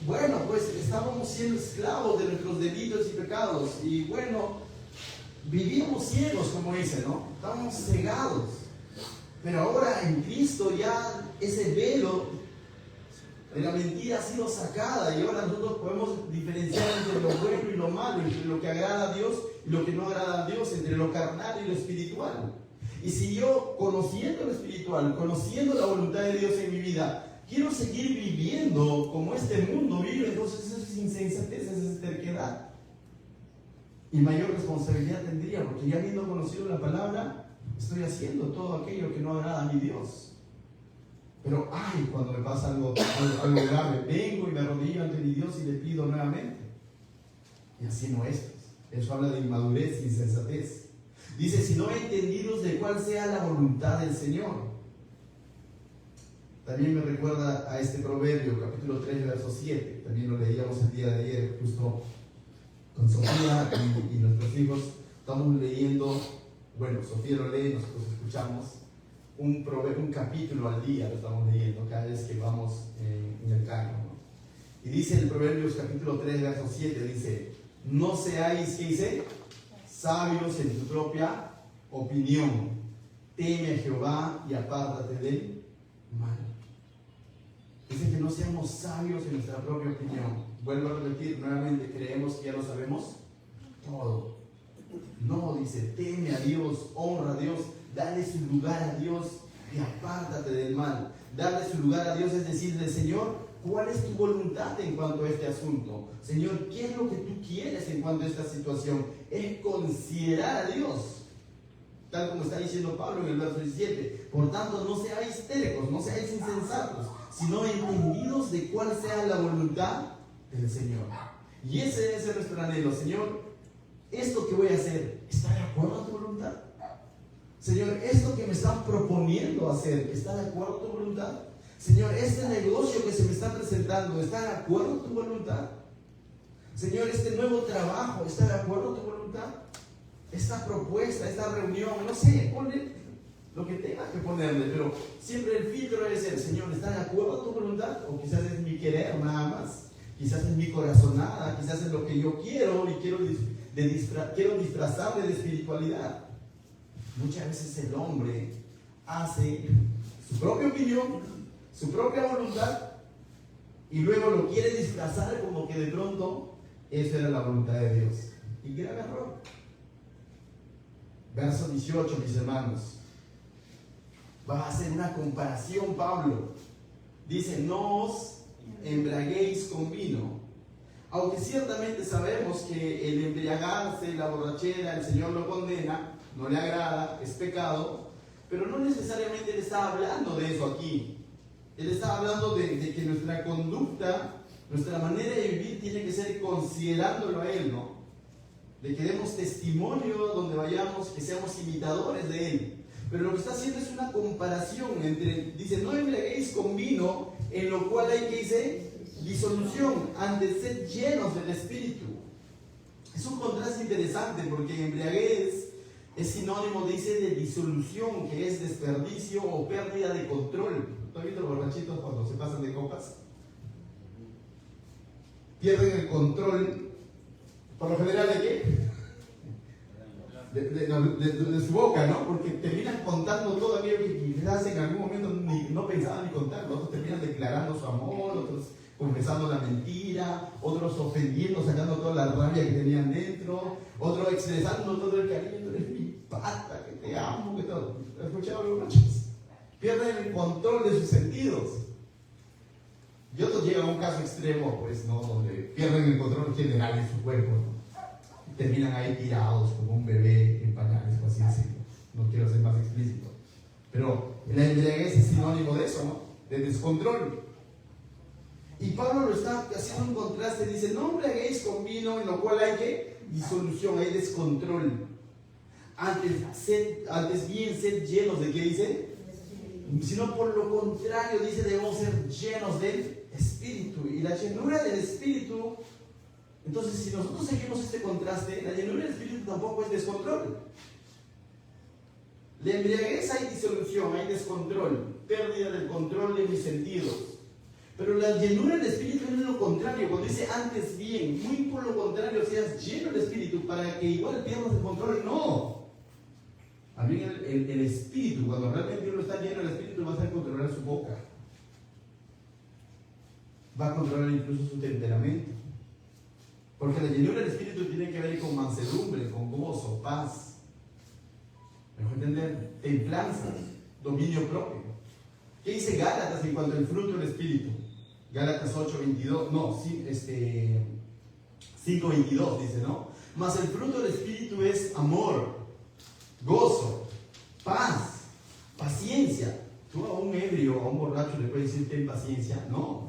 bueno, pues estábamos siendo esclavos de nuestros delitos y pecados. Y bueno, vivíamos ciegos, como dice, ¿no? Estábamos cegados. Pero ahora en Cristo ya ese velo de la mentira ha sido sacada y ahora nosotros podemos diferenciar entre lo bueno y lo malo, entre lo que agrada a Dios y lo que no agrada a Dios, entre lo carnal y lo espiritual. Y si yo, conociendo lo espiritual, conociendo la voluntad de Dios en mi vida, quiero seguir viviendo como este mundo vive, entonces eso es insensatez, eso es terquedad. Y mayor responsabilidad tendría, porque ya habiendo conocido la palabra, estoy haciendo todo aquello que no agrada a mi Dios. Pero ay, cuando me pasa algo grave, vengo y me arrodillo ante mi Dios y le pido nuevamente. Y así no es. Eso habla de inmadurez e insensatez. Dice, si no entendidos de cuál sea la voluntad del Señor. También me recuerda a este proverbio, capítulo 3, verso 7. También lo leíamos el día de ayer, justo con Sofía y nuestros hijos. Estamos leyendo, bueno, Sofía lo lee, nosotros escuchamos. Un capítulo al día lo estamos leyendo cada vez que vamos en el carro, ¿no? Y dice en Proverbios capítulo 3, verso 7, dice, no seáis, ¿qué dice? Sabios en tu propia opinión. Teme a Jehová y apártate del mal. Dice que no seamos sabios en nuestra propia opinión. Vuelvo a repetir nuevamente, creemos que ya lo sabemos todo. No, dice, teme a Dios, honra a Dios, dale su lugar a Dios y apártate del mal. Darle su lugar a Dios es decirle, Señor, ¿cuál es tu voluntad en cuanto a este asunto? Señor, ¿qué es lo que tú quieres en cuanto a esta situación? Es considerar a Dios. tal como está diciendo Pablo en el verso 17. Por tanto, no seáis tercos, no seáis insensatos, sino entendidos de cuál sea la voluntad del Señor. Y ese debe ser nuestro anhelo. Señor, esto que voy a hacer, ¿está de acuerdo a tu voluntad? Señor, esto que me están proponiendo hacer, ¿está de acuerdo a tu voluntad? Señor, este negocio que se me está presentando, ¿está de acuerdo a tu voluntad? Señor, este nuevo trabajo, ¿está de acuerdo a tu voluntad? Esta propuesta, esta reunión, no sé, ponle lo que tengas que ponerle, pero siempre el filtro debe ser, Señor, ¿está de acuerdo a tu voluntad? O quizás es mi querer nada más, quizás es mi corazonada, quizás es lo que yo quiero y quiero disfrazarle de espiritualidad. Muchas veces el hombre hace su propia opinión, su propia voluntad, y luego lo quiere disfrazar como que de pronto esa era la voluntad de Dios. Y grave error. Verso 18, mis hermanos. Va a hacer una comparación Pablo. Dice, no os embriaguéis con vino. Aunque ciertamente sabemos que el embriagarse, la borrachera, el Señor lo condena, no le agrada, es pecado, pero no necesariamente Él está hablando de eso aquí. Él está hablando de que nuestra conducta, nuestra manera de vivir tiene que ser considerándolo a Él, ¿no? De que demos testimonio donde vayamos, que seamos imitadores de Él. Pero lo que está haciendo es una comparación entre, dice, no embriaguéis con vino, en lo cual hay que dice, disolución, antes ser llenos del Espíritu. Es un contraste interesante porque embriaguez es sinónimo, dice, de disolución, que es desperdicio o pérdida de control. ¿Tú has visto los borrachitos cuando se pasan de copas? Pierden el control, por lo general, ¿de qué? De su boca, ¿no? Porque terminan contando todo aquello que quizás en algún momento no pensaban ni contar. Otros terminan declarando su amor, otros confesando la mentira, otros ofendiendo, sacando toda la rabia que tenían dentro, otros expresando todo el cariño, tú eres mi pata, que te amo, que todo. ¿Has escuchado los borrachos? Pierden el control de sus sentidos. Y otros llegan a un caso extremo, pues, ¿no? Donde pierden el control general de su cuerpo, ¿no? Y terminan ahí tirados como un bebé en pañales, por así decirlo. No quiero ser más explícito. Pero la embriaguez es sinónimo de eso, ¿no? De descontrol. Y Pablo lo está haciendo un contraste, dice, no embriaguéis con vino, en lo cual hay que disolución, hay descontrol. Antes bien ser llenos de, ¿qué dice? Sino por lo contrario, dice, debemos ser llenos del Espíritu. Y la llenura del Espíritu, entonces si nosotros seguimos este contraste, la llenura del Espíritu tampoco es descontrol. La embriaguez hay disolución, hay descontrol, pérdida del control de mis sentidos. Pero la llenura del Espíritu es lo contrario. Cuando dice antes bien, muy por lo contrario, seas lleno del Espíritu para que igual pierdas el control. No. A mí el Espíritu, cuando realmente uno está lleno del Espíritu, va a controlar su boca. Va a controlar incluso su temperamento. Porque la llenura del Espíritu tiene que ver con mansedumbre, con gozo, paz. ¿Mejor entender? Templanza, dominio propio. ¿Qué dice Gálatas en cuanto al fruto del Espíritu? Gálatas 8:22, no, 5:22 dice, ¿no? Mas el fruto del Espíritu es amor, gozo, paz, paciencia. Tú a un ebrio, a un borracho le puedes decir ten paciencia, no.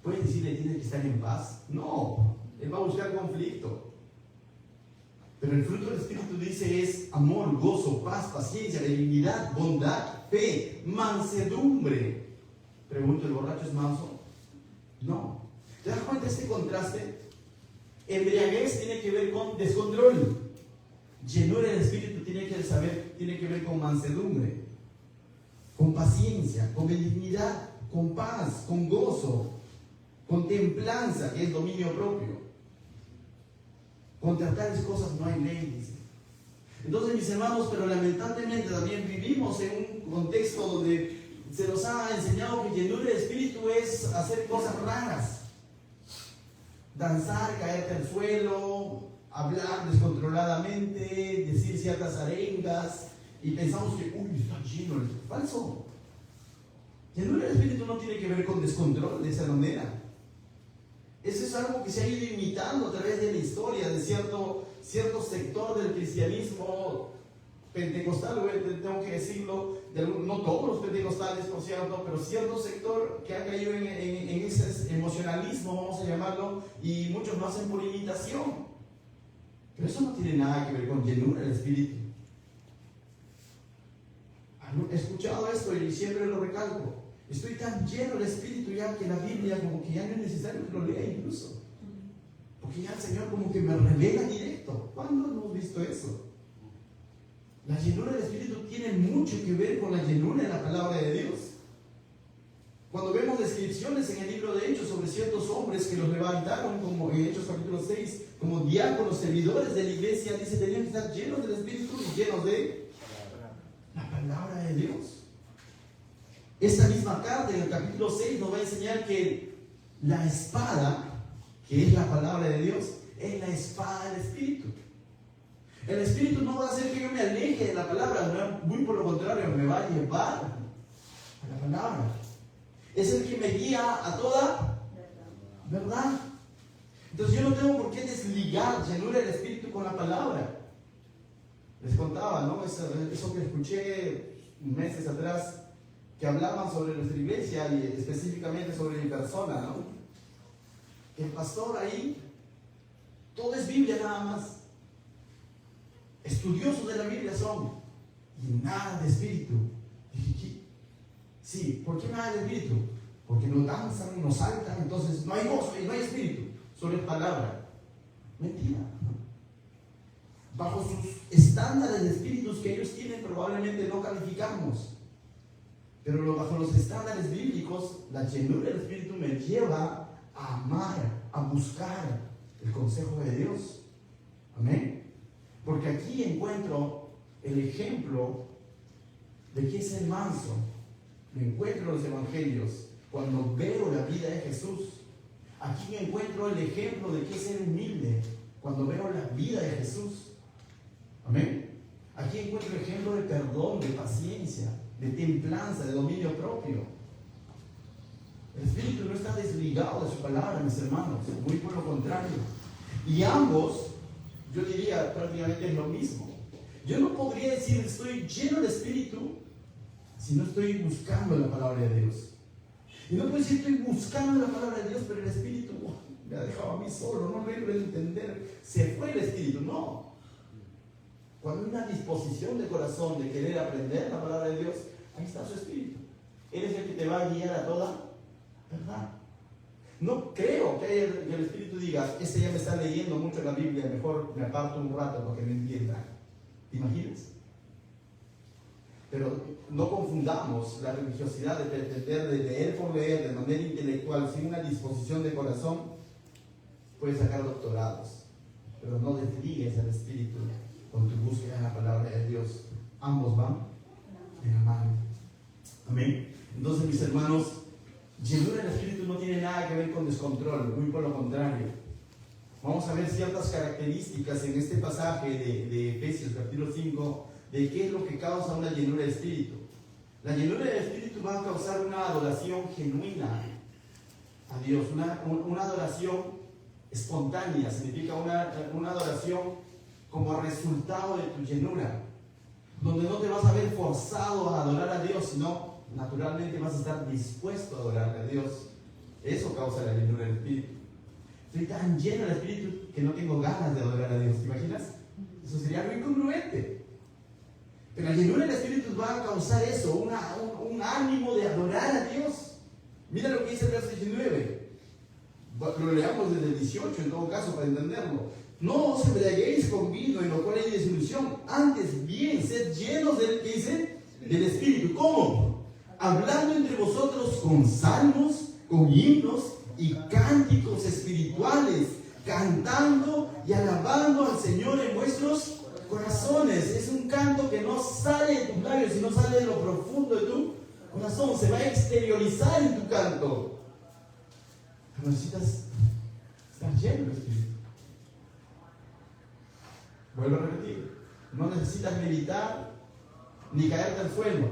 ¿Puedes decirle tienes que estar en paz? No, él va a buscar conflicto. Pero el fruto del Espíritu dice es amor, gozo, paz, paciencia, benignidad, bondad, fe, mansedumbre. Pregunto, ¿el borracho es manso? No. ¿Te das cuenta de este contraste? Embriaguez tiene que ver con descontrol. Llenura del Espíritu tiene que ver con mansedumbre, con paciencia, con benignidad, con paz, con gozo, con templanza, que es dominio propio. Contra tales cosas no hay ley, dice. Entonces, mis hermanos, pero lamentablemente también vivimos en un contexto donde se nos ha enseñado que llenura del Espíritu es hacer cosas raras. Danzar, caerte al suelo, hablar descontroladamente, decir ciertas arengas y pensamos que, uy, está lleno. Falso. Llenura del Espíritu no tiene que ver con descontrol de esa manera. Eso es algo que se ha ido imitando a través de la historia de cierto sector del cristianismo pentecostal, tengo que decirlo, no todos los pentecostales, por cierto, pero cierto sector que ha caído en ese emocionalismo, vamos a llamarlo, y muchos lo hacen por imitación. Pero eso no tiene nada que ver con llenura del Espíritu. He escuchado esto y siempre lo recalco. Estoy tan lleno del Espíritu ya que la Biblia como que ya no es necesario que lo lea incluso. Porque ya el Señor como que me revela directo. ¿Cuándo hemos visto eso? La llenura del Espíritu tiene mucho que ver con la llenura de la palabra de Dios. Cuando vemos descripciones en el libro de Hechos sobre ciertos hombres que los levantaron, como en Hechos capítulo 6, como diáconos, servidores de la iglesia, dice, tenían que estar llenos del Espíritu y llenos de la palabra de Dios. Esta misma carta en el capítulo 6 nos va a enseñar que la espada, que es la palabra de Dios, es la espada del Espíritu. El Espíritu no va a hacer que yo me aleje de la palabra, muy por lo contrario, me va a llevar a la palabra. Es el que me guía a toda verdad. Entonces yo no tengo por qué desligar llenura del Espíritu con la palabra. Les contaba, ¿no? Eso que escuché meses atrás, que hablaban sobre nuestra iglesia y específicamente sobre mi persona, ¿no? El pastor ahí, todo es Biblia nada más. Estudiosos de la Biblia son, y nada de espíritu. Dije, sí, ¿por qué nada de espíritu? Porque no danzan, no saltan, entonces no hay gozo y no hay espíritu. Solo es palabra. Mentira. Bajo sus estándares de espíritus que ellos tienen, probablemente no calificamos. Pero bajo los estándares bíblicos, la llenura del Espíritu me lleva a amar, a buscar el consejo de Dios. Amén. Porque aquí encuentro el ejemplo de qué es el manso. Lo encuentro en los evangelios cuando veo la vida de Jesús. Aquí encuentro el ejemplo de qué es ser humilde cuando veo la vida de Jesús. Amén. Aquí encuentro el ejemplo de perdón, de paciencia, de templanza, de dominio propio. El Espíritu no está desligado de su palabra, mis hermanos, muy por lo contrario. Y ambos, yo diría, prácticamente es lo mismo. Yo no podría decir estoy lleno de Espíritu si no estoy buscando la palabra de Dios. Y no puedo decir estoy buscando la palabra de Dios, pero el Espíritu me ha dejado a mí solo, no logro entender, se fue el Espíritu. No. Cuando hay una disposición de corazón de querer aprender la palabra de Dios, ahí está su Espíritu. Él es el que te va a guiar a toda verdad. No creo que el Espíritu diga, este ya me está leyendo mucho la Biblia, mejor me aparto un rato para que me entienda. ¿Te imaginas? Pero no confundamos la religiosidad de pretender de leer por leer de manera intelectual, sin una disposición de corazón. Puedes sacar doctorados, pero no desligues al Espíritu con tu búsqueda en la palabra de Dios. Ambos van de la mano. Amén. Entonces, mis hermanos, llenura del Espíritu no tiene nada que ver con descontrol, muy por lo contrario. Vamos a ver ciertas características en este pasaje de Efesios capítulo 5 de qué es lo que causa una llenura del Espíritu. La llenura del Espíritu va a causar una adoración genuina a Dios, una adoración espontánea, significa una adoración como resultado de tu llenura, donde no te vas a ver forzado a adorar a Dios, sino naturalmente vas a estar dispuesto a adorar a Dios. Eso causa la llenura del Espíritu. Estoy tan lleno del Espíritu que no tengo ganas de adorar a Dios. ¿Te imaginas? Eso sería algo incongruente. Pero la llenura del Espíritu va a causar eso, un ánimo de adorar a Dios. Mira lo que dice el verso 19. Lo leamos desde el 18 en todo caso para entenderlo. No os embriaguéis con vino en lo cual hay disolución. Antes bien, sed llenos del, ¿qué dice? Del Espíritu. ¿Cómo? Hablando entre vosotros con salmos, con himnos y cánticos espirituales, cantando y alabando al Señor en vuestros corazones. Es un canto que no sale de tus labios, sino sale de lo profundo de tu corazón. Se va a exteriorizar en tu canto. Pero necesitas estar lleno del Espíritu. Vuelvo a repetir, no necesitas meditar ni caerte al suelo,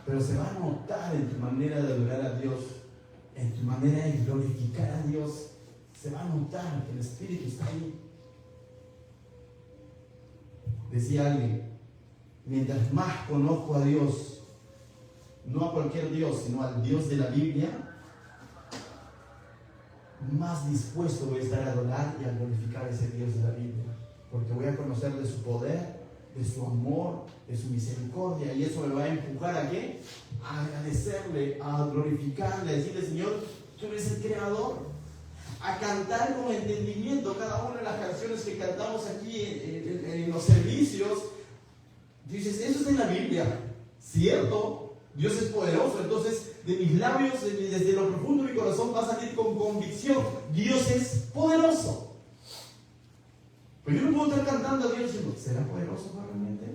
pero se va a notar en tu manera de adorar a Dios, en tu manera de glorificar a Dios, se va a notar que el Espíritu está ahí. Decía alguien, mientras más conozco a Dios, no a cualquier Dios, sino al Dios de la Biblia, más dispuesto voy a estar a adorar y a glorificar a ese Dios de la Biblia, porque voy a conocer de su poder, de su amor, de su misericordia, y eso me va a empujar ¿a qué? A agradecerle, a glorificarle, a decirle: Señor, tú eres el creador, a cantar con entendimiento cada una de las canciones que cantamos aquí en los servicios. Dices, eso es en la Biblia, ¿cierto? Dios es poderoso, entonces de mis labios, desde lo profundo de mi corazón va a salir con convicción: Dios es poderoso. Pero yo no puedo estar cantando a Dios diciendo: ¿será poderoso realmente?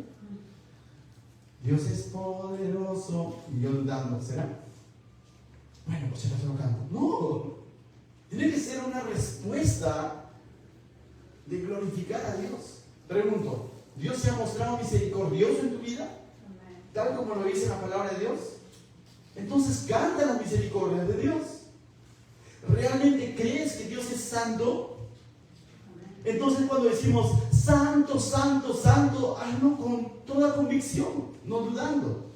Dios es poderoso, y yo dudando: ¿será? Bueno, pues ya no canto. No, tiene que ser una respuesta de glorificar a Dios. Pregunto: ¿Dios se ha mostrado misericordioso en tu vida? Tal como lo dice la palabra de Dios. Entonces canta las misericordias de Dios. ¿Realmente crees que Dios es santo? Entonces cuando decimos santo, santo, santo, hazlo con toda convicción, no dudando.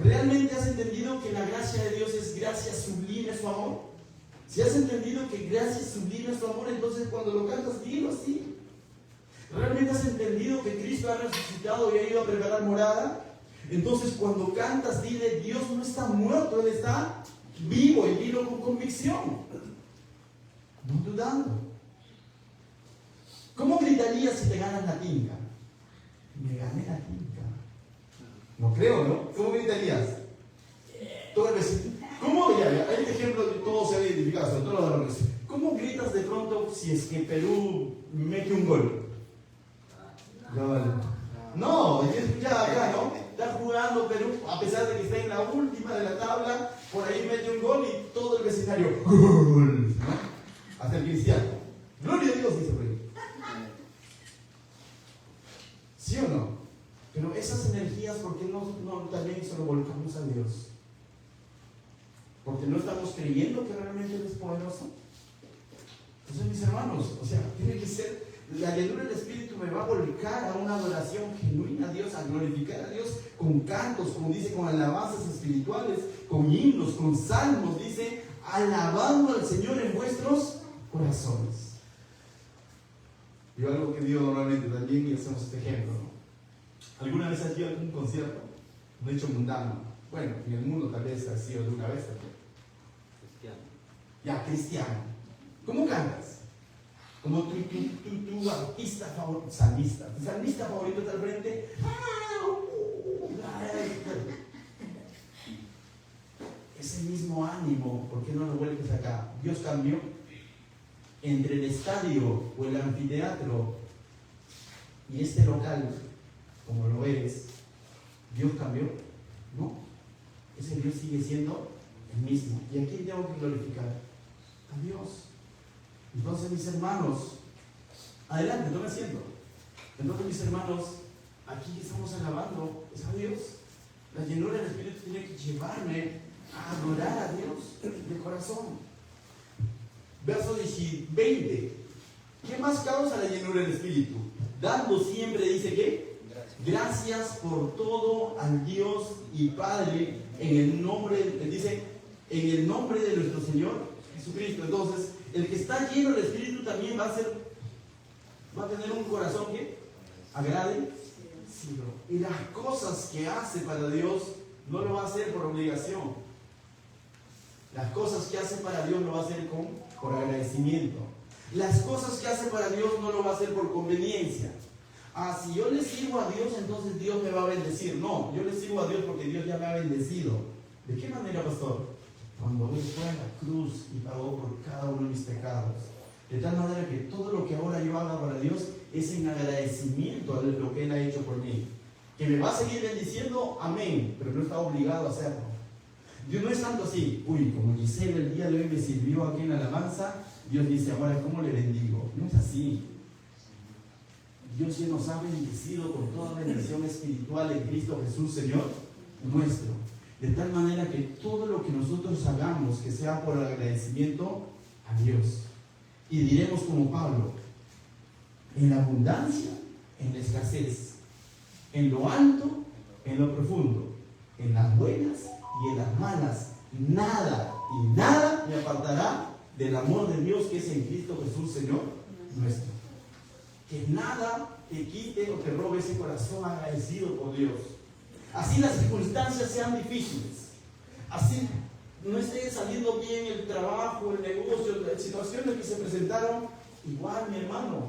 ¿Realmente has entendido que la gracia de Dios es gracia sublime su amor? Si has entendido que gracia sublime su amor, entonces cuando lo cantas, dilo así. ¿Realmente has entendido que Cristo ha resucitado y ha ido a preparar morada? Entonces cuando cantas, dile: Dios no está muerto, Él está vivo, y dilo con convicción, no dudando. ¿Cómo gritarías si te ganas la tinca? Me gané la tinca. No creo, ¿no? ¿Cómo gritarías? Todo el vecino. ¿Cómo? Ya, este ejemplo todo se ha identificado, sobre todo los varones. ¿Cómo gritas de pronto si es que Perú mete un gol? No, ya acá, ¿no? Está jugando Perú, a pesar de que está en la última de la tabla, por ahí mete un gol y todo el vecindario, ¡gol! ¿No? Hasta el cristiano. Gloria a Dios, dice por ahí. ¿Sí o no? Pero esas energías, ¿por qué no también se lo volcamos a Dios? Porque no estamos creyendo que realmente Él es poderoso. Entonces, mis hermanos, o sea, tiene que ser, la llenura del Espíritu me va a volcar a una adoración genuina a Dios, a glorificar a Dios con cantos, como dice, con alabanzas espirituales, con himnos, con salmos, dice, alabando al Señor en vuestros corazones. Yo algo que digo normalmente también, y hacemos este ejemplo, ¿no? ¿Alguna vez has ido a algún concierto? Un hecho mundano. Bueno, en el mundo tal vez ha sido de una vez también. Cristiano. Ya, cristiano. ¿Cómo cantas? Como tu artista favorito, salmista. Tu salmista favorito está al frente. Ese mismo ánimo, ¿por qué no lo vuelves acá? Dios cambió. Entre el estadio o el anfiteatro y este local, como lo ves, ¿Dios cambió? No. Ese Dios sigue siendo el mismo. ¿Y a quién tengo que glorificar? A Dios. Entonces, mis hermanos, adelante, tome asiento. Entonces, mis hermanos, aquí estamos alabando es a Dios. La llenura del Espíritu tiene que llevarme a adorar a Dios de corazón. Verso 20. ¿Qué más causa la llenura del Espíritu? Dando siempre, dice que gracias por todo al Dios y Padre en el nombre, dice, en el nombre de nuestro Señor Jesucristo. Entonces, el que está lleno del Espíritu también va a tener un corazón que agrade. Sí, y las cosas que hace para Dios no lo va a hacer por obligación. Las cosas que hace para Dios lo va a hacer por agradecimiento. Las cosas que hace para Dios no lo va a hacer por conveniencia. Si yo le sirvo a Dios, entonces Dios me va a bendecir. No, yo le sirvo a Dios porque Dios ya me ha bendecido. ¿De qué manera, pastor? Cuando Él fue a la cruz y pagó por cada uno de mis pecados. De tal manera que todo lo que ahora yo haga para Dios es en agradecimiento a lo que Él ha hecho por mí. Que me va a seguir bendiciendo, amén, pero no está obligado a hacerlo. Dios no es tanto así: uy, como Giselle el día de hoy me sirvió aquí en la alabanza, Dios dice, ahora ¿cómo le bendigo? No es así. Dios ya nos ha bendecido con toda bendición espiritual en Cristo Jesús, Señor nuestro. De tal manera que todo lo que nosotros hagamos, que sea por agradecimiento a Dios. Y diremos como Pablo: en la abundancia, en la escasez, en lo alto, en lo profundo, en las buenas y en las malas. Nada y nada me apartará del amor de Dios que es en Cristo Jesús, Señor nuestro. Que nada te quite o te robe ese corazón agradecido por Dios. Así las circunstancias sean difíciles, así no esté saliendo bien el trabajo, el negocio, las situaciones que se presentaron, igual, mi hermano,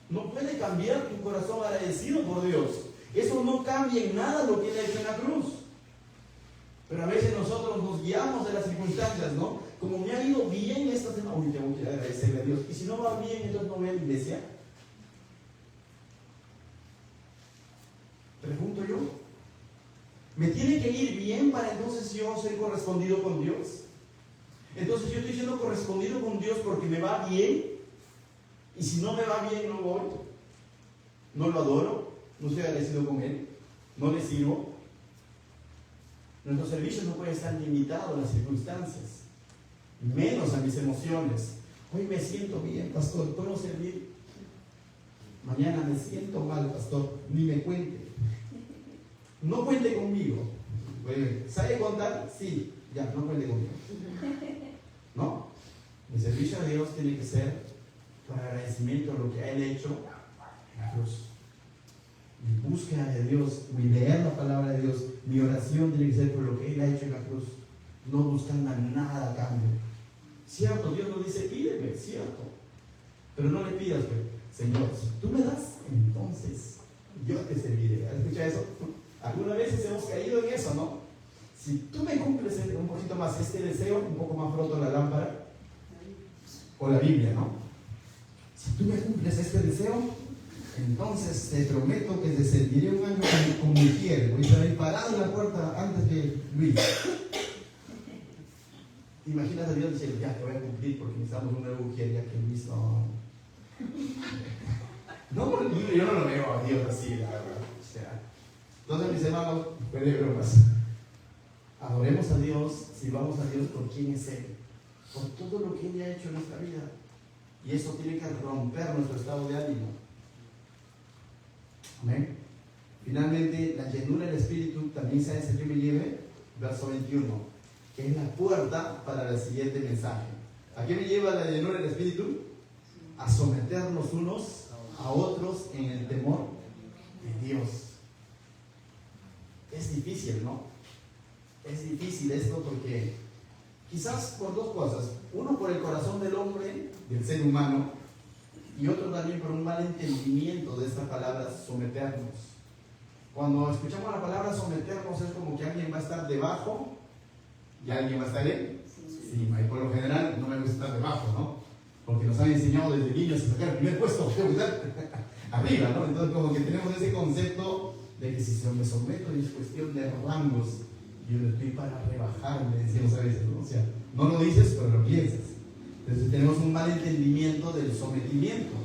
no puede cambiar tu corazón agradecido por Dios. Eso no cambia en nada lo que Él ha hecho en la cruz. Pero a veces nosotros nos guiamos de las circunstancias, ¿no? Como me ha ido bien esta semana, uy, tengo que agradecerle a Dios. Y si no va bien, entonces no voy a la iglesia. Pregunto yo, ¿me tiene que ir bien para entonces yo ser correspondido con Dios? Entonces yo estoy siendo correspondido con Dios porque me va bien. Y si no me va bien, no voy. No lo adoro, no estoy agradecido con Él, no le sirvo. Nuestro servicio no puede estar limitado a las circunstancias, menos a mis emociones. Hoy me siento bien, pastor, ¿puedo servir? Mañana me siento mal, pastor, ni me cuente. No cuente conmigo. ¿Sabe contar? Sí, ya, no cuente conmigo. ¿No? Mi servicio a Dios tiene que ser por agradecimiento a lo que Él ha hecho en la cruz. Mi búsqueda de Dios, mi leer la palabra de Dios, mi oración tiene que ser por lo que Él ha hecho en la cruz, no buscando nada a cambio. Cierto, Dios nos dice, pídeme, cierto, pero no le pidas, Señor, si tú me das, entonces yo te serviré. ¿Has escuchado eso? Algunas veces hemos caído en eso, ¿no? Si tú me cumples un poquito más este deseo, un poco más pronto la lámpara, o la Biblia, ¿no? Si tú me cumples este deseo, entonces te prometo que te serviré un año como mujer. Voy a estar ahí parado en la puerta antes que Luis. Imaginas a Dios diciendo, ya te voy a cumplir porque necesitamos una mujer, ya que Luis no. No, yo no lo veo a Dios así, la verdad. O sea, entonces, mis hermanos, fuera de bromas, adoremos a Dios, sirvamos a Dios por quién es Él, por todo lo que Él ha hecho en nuestra vida. Y eso tiene que romper nuestro estado de ánimo. Amén. Finalmente, la llenura del Espíritu también se hace que me lleve, verso 21, que es la puerta para el siguiente mensaje. ¿A qué me lleva la llenura del Espíritu? A someternos unos a otros en el temor de Dios. Es difícil, ¿no? Es difícil esto porque quizás por dos cosas. Uno, por el corazón del hombre, del ser humano, y otro también por un mal entendimiento de esta palabra someternos. Cuando escuchamos la palabra someternos es como que alguien va a estar debajo y alguien va a estar en. Sí, por lo general no me gusta estar debajo, ¿no? Porque nos han enseñado desde niños a sacar el primer puesto, arriba, ¿no? Entonces como que tenemos ese concepto de que si se me someto es cuestión de rangos. Yo no estoy para rebajarme, decimos a veces, ¿no? O sea, no lo dices, pero lo piensas. Entonces tenemos un mal entendimiento del sometimiento.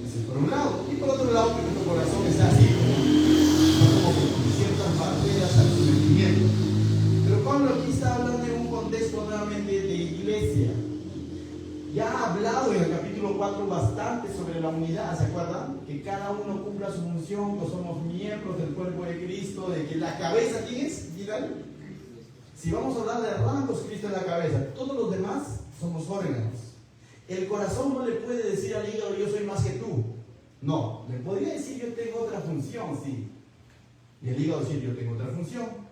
Eso es por un lado. Y por otro lado, que nuestro corazón está así, como con ciertas barreras al sometimiento. Pero Pablo aquí está hablando en un contexto nuevamente de iglesia. Ya ha hablado en el capítulo 4 bastante sobre la unidad, ¿se acuerdan? Que cada uno cumpla su función, que somos miembros del cuerpo de Cristo, de que la cabeza, ¿quién es? ¿Vidal? Si vamos a hablar de rangos, Cristo es la cabeza, todos los demás somos órganos. El corazón no le puede decir al hígado, yo soy más que tú. No, le podría decir, yo tengo otra función, sí. Y el hígado decir, yo tengo otra función.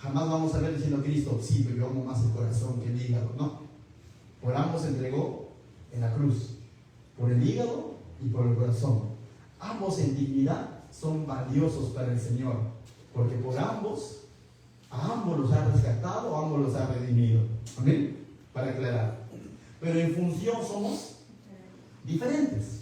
Jamás vamos a ver diciendo Cristo, sí, pero yo amo más el corazón que el hígado. No. Por ambos se entregó en la cruz. Por el hígado y por el corazón. Ambos en dignidad son valiosos para el Señor. Porque por ambos, a ambos los ha rescatado, a ambos los ha redimido. Amén. Para aclarar. Pero en función somos diferentes.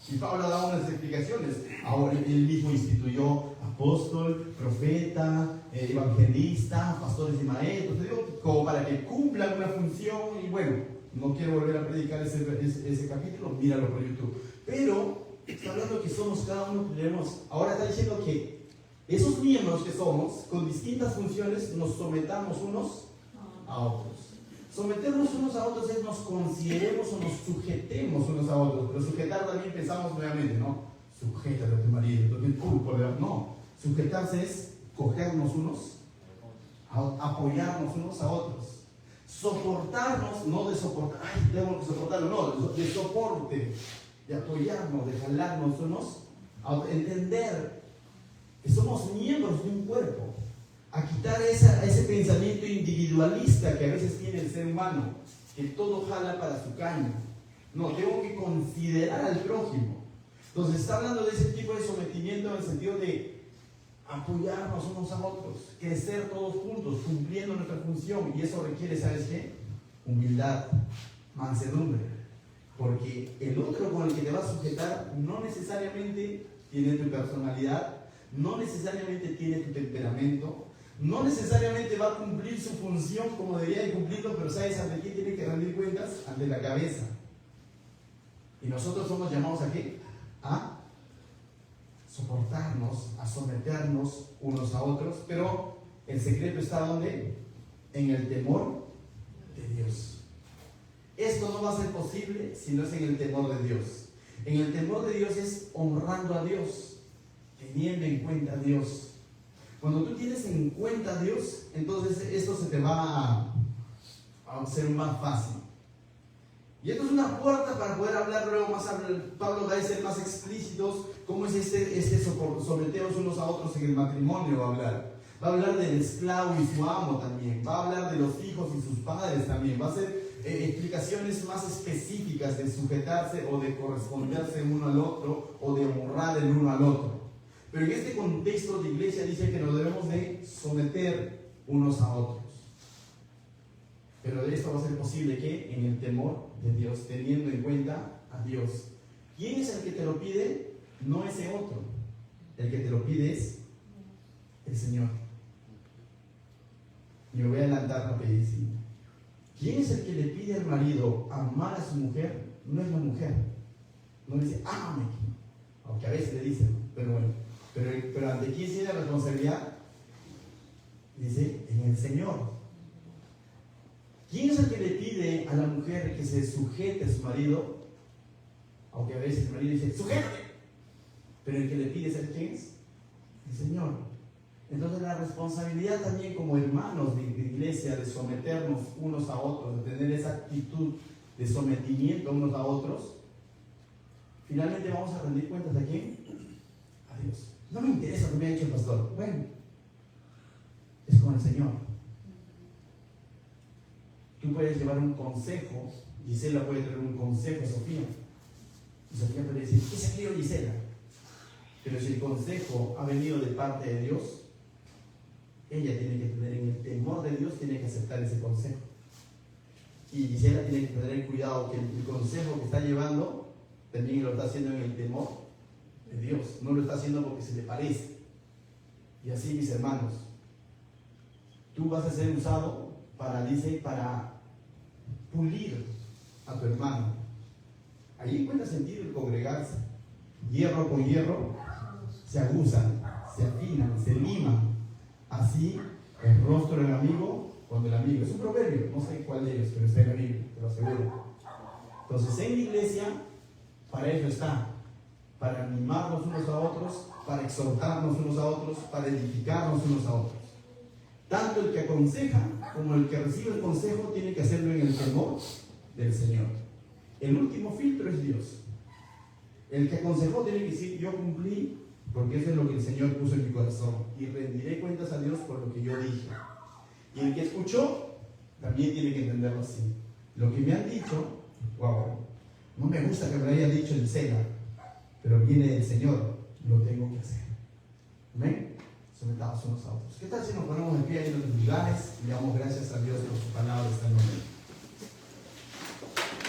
Y Pablo ha dado unas explicaciones. Ahora él mismo instituyó apóstol, profeta, evangelista, pastores y maestros, como para que cumplan una función. Y bueno, no quiero volver a predicar ese capítulo, míralo por YouTube. Pero está hablando que somos cada uno, tenemos. Ahora está diciendo que esos miembros que somos, con distintas funciones, nos sometamos unos a otros. Someternos unos a otros es nos consideremos o nos sujetemos unos a otros. Pero sujetar también pensamos nuevamente, ¿no? sujétate a tu marido. Entonces, no, sujetarse es cogernos unos, apoyarnos unos a otros. Soportarnos, no de soportar, ay, tengo que soportarlo, no, de soporte, de apoyarnos, de jalarnos unos, a entender que somos miembros de un cuerpo, a quitar ese pensamiento individualista que a veces tiene el ser humano, que todo jala para su caño. No, tengo que considerar al prójimo. Entonces está hablando de ese tipo de sometimiento en el sentido de apoyarnos unos a otros, crecer todos juntos, cumpliendo nuestra función. Y eso requiere, ¿sabes qué? Humildad, mansedumbre. Porque el otro con el que te vas a sujetar no necesariamente tiene tu personalidad, no necesariamente tiene tu temperamento, no necesariamente va a cumplir su función como debería de cumplirlo, pero ¿sabes ante quién tiene que rendir cuentas? Ante la cabeza. Y nosotros somos llamados ¿a qué? A soportarnos, a someternos unos a otros, pero el secreto está ¿dónde? En el temor de Dios. Esto no va a ser posible si no es en el temor de Dios. En el temor de Dios es honrando a Dios, teniendo en cuenta a Dios. Cuando tú tienes en cuenta a Dios, entonces esto se te va a ser más fácil. Y esto es una puerta para poder hablar luego más. Pablo va a ser más explícitos cómo es este someteos unos a otros en el matrimonio. Va a hablar del esclavo y su amo también. Va a hablar de los hijos y sus padres también. Va a hacer explicaciones más específicas de sujetarse o de corresponderse uno al otro o de honrar el uno al otro. Pero en este contexto de iglesia dice que nos debemos de someter unos a otros. Pero esto va a ser posible que en el temor de Dios, teniendo en cuenta a Dios. ¿Quién es el que te lo pide? No ese otro. El que te lo pide es el Señor. Y me voy a adelantar rapidísimo. ¿Quién es el que le pide al marido amar a su mujer? No es la mujer. No le dice, ámame. Aunque a veces le dicen, pero bueno. Pero ante quién tiene la responsabilidad? Dice, en el Señor. ¿Quién es el que le pide a la mujer que se sujete a su marido? Aunque a veces el marido dice, sujétate. Pero el que le pide, ¿sabes quién es? El Señor. Entonces la responsabilidad también como hermanos de iglesia de someternos unos a otros, de tener esa actitud de sometimiento unos a otros, finalmente vamos a rendir cuentas ¿a quién? A Dios. No me interesa lo que me ha dicho el pastor. Bueno, es con el Señor. Tú puedes llevar un consejo, Gisela puede traer un consejo a Sofía. Y Sofía puede decir, ¿qué se crió Gisela? Pero si el consejo ha venido de parte de Dios, ella tiene que tener en el temor de Dios, tiene que aceptar ese consejo. Y Gisela tiene que tener cuidado que el consejo que está llevando también lo está haciendo en el temor de Dios. No lo está haciendo porque se le parece. Y así, mis hermanos, tú vas a ser usado para pulir a tu hermano. Ahí encuentra sentido el congregarse. Hierro con hierro se agusan, se afinan, se liman. Así el rostro del amigo con el amigo. Es un proverbio, no sé cuál de ellos, pero está en la Biblia, te lo aseguro. Entonces en la iglesia, para eso está. Para animarnos unos a otros, para exhortarnos unos a otros, para edificarnos unos a otros. Tanto el que aconseja como el que recibe el consejo tiene que hacerlo en el temor del Señor. El último filtro es Dios. El que aconsejó tiene que decir, yo cumplí, porque eso es lo que el Señor puso en mi corazón, y rendiré cuentas a Dios por lo que yo dije. Y el que escuchó también tiene que entenderlo así. Lo que me han dicho, wow, no me gusta que me lo haya dicho el Sena, pero viene del Señor, lo tengo que hacer. ¿Amén? Sometados unos a otros. ¿Qué tal si nos ponemos de pie ahí en los lugares y le damos gracias a Dios por su palabra?